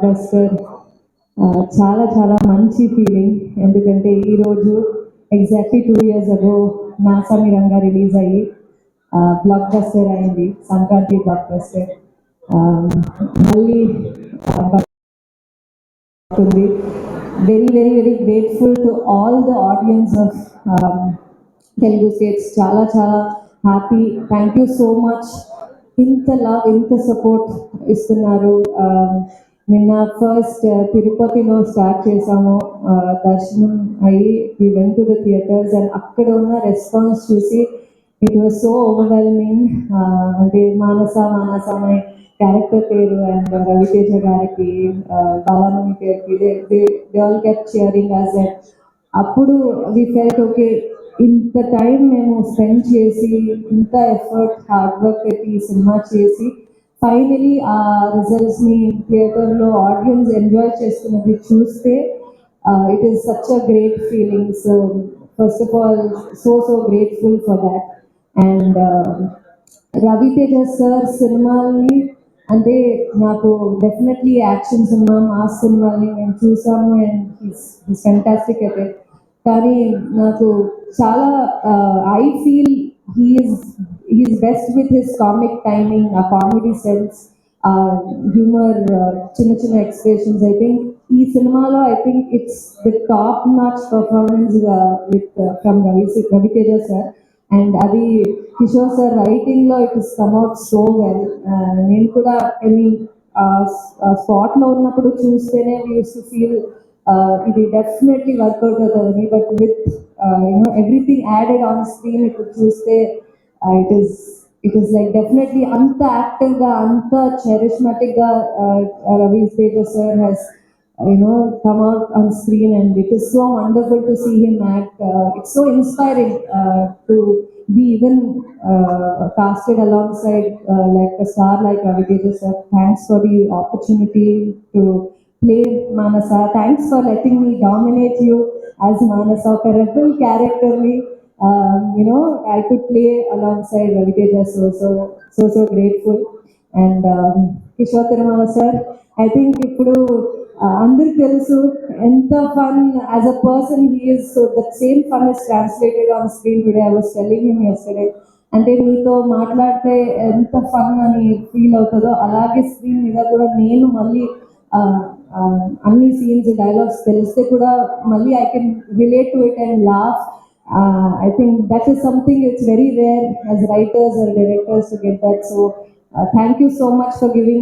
Buster చాలా చాలా మంచి ఫీలింగ్. ఎందుకంటే ఈరోజు ఎగ్జాక్ట్లీ 2 years ago నాసా మీరంగా రిలీజ్ అయ్యి బ్లాక్ బస్టర్ అయింది, సంక్రాంతి బ్లాక్ బస్టర్. మళ్ళీ ఉంది. Very very very grateful to all the audience of Telugu states. చాలా చాలా happy. Thank you so much. ఇంత లవ్, ఇంత సపోర్ట్ ఇస్తున్నారు. నిన్న ఫస్ట్ తిరుపతిలో స్టార్ట్ చేసాము, దర్శనం అయ్యి we went to the theatres and అక్కడ ఉన్న రెస్పాన్స్ చూసి ఇట్ వాజ్ సో ఓవర్వెల్మింగ్. అంటే మానస అనే క్యారెక్టర్ పేరు అండ్ రవితేజ గారికి, బాలామణి పేరుకి దే ఆల్ కెప్ట్ షేరింగ్ అస్. అప్పుడు వి ఫెల్ట్ ఓకే, ఇంత టైం మేము స్పెండ్ చేసి, ఇంత ఎఫర్ట్ హార్డ్ వర్క్ పెట్టి ఈ సినిమా చేసి ఫైనలీ ఆ రిజల్ట్స్ని థియేటర్లో ఆడియన్స్ ఎంజాయ్ చేస్తున్నది చూస్తే it is such a great feeling. So first of all so grateful for that. And Ravi Teja sir సినిమాల్ని అంటే నాకు డెఫినెట్లీ యాక్షన్ సినిమా, మాస్ సినిమాని మేము చూసాము and he's fantastic at it. కానీ నాకు చాలా I feel he's best with his comic timing, ఆ కామెడీ సెన్స్, హ్యూమర్, చిన్న చిన్న ఎక్స్ప్రెషన్స్. ఐ థింక్ ఈ సినిమాలో I think it's the top notch performance with from Raviteja sir. And అది కిషోర్ సార్ రైటింగ్లో it is come out so well. నేను కూడా I mean స్పాట్లో ఉన్నప్పుడు చూస్తేనే వీ యూస్ టు ఫీల్ ఇది డెఫినెట్లీ వర్కౌట్ అవుతుందని. But with everything added on screen ఇప్పుడు చూస్తే ఇట్ ఈస్ లైక్ డెఫినెట్లీ అంత యాక్టివ్గా, అంత చెరిస్మాటిక్గా Raviteja sir has come out on screen, and it is so wonderful to see him act. It's so inspiring to be even casted alongside like a star like Raviteja sir. Thanks for the opportunity to play Manasa. Thanks for letting me dominate you as Manasa, a rebel character. I could play alongside Raviteja, so grateful. And Kishore Tirumala sir, I think ఇప్పుడు అందరికి తెలుసు ఎంత fun as a person he is. So that same fun is translated on screen today. I was telling him yesterday, అంటే మీతో మాట్లాడితే ఎంత fun అని feel అవుతుందో అలాగే స్క్రీన్ మీద కూడా నేను మళ్ళీ అన్ని సీన్స్, డైలాగ్స్ తెలిస్తే కూడా మళ్ళీ I can relate to it and laugh. I think that is something it's very rare as writers or directors to get that. So thank you so much for giving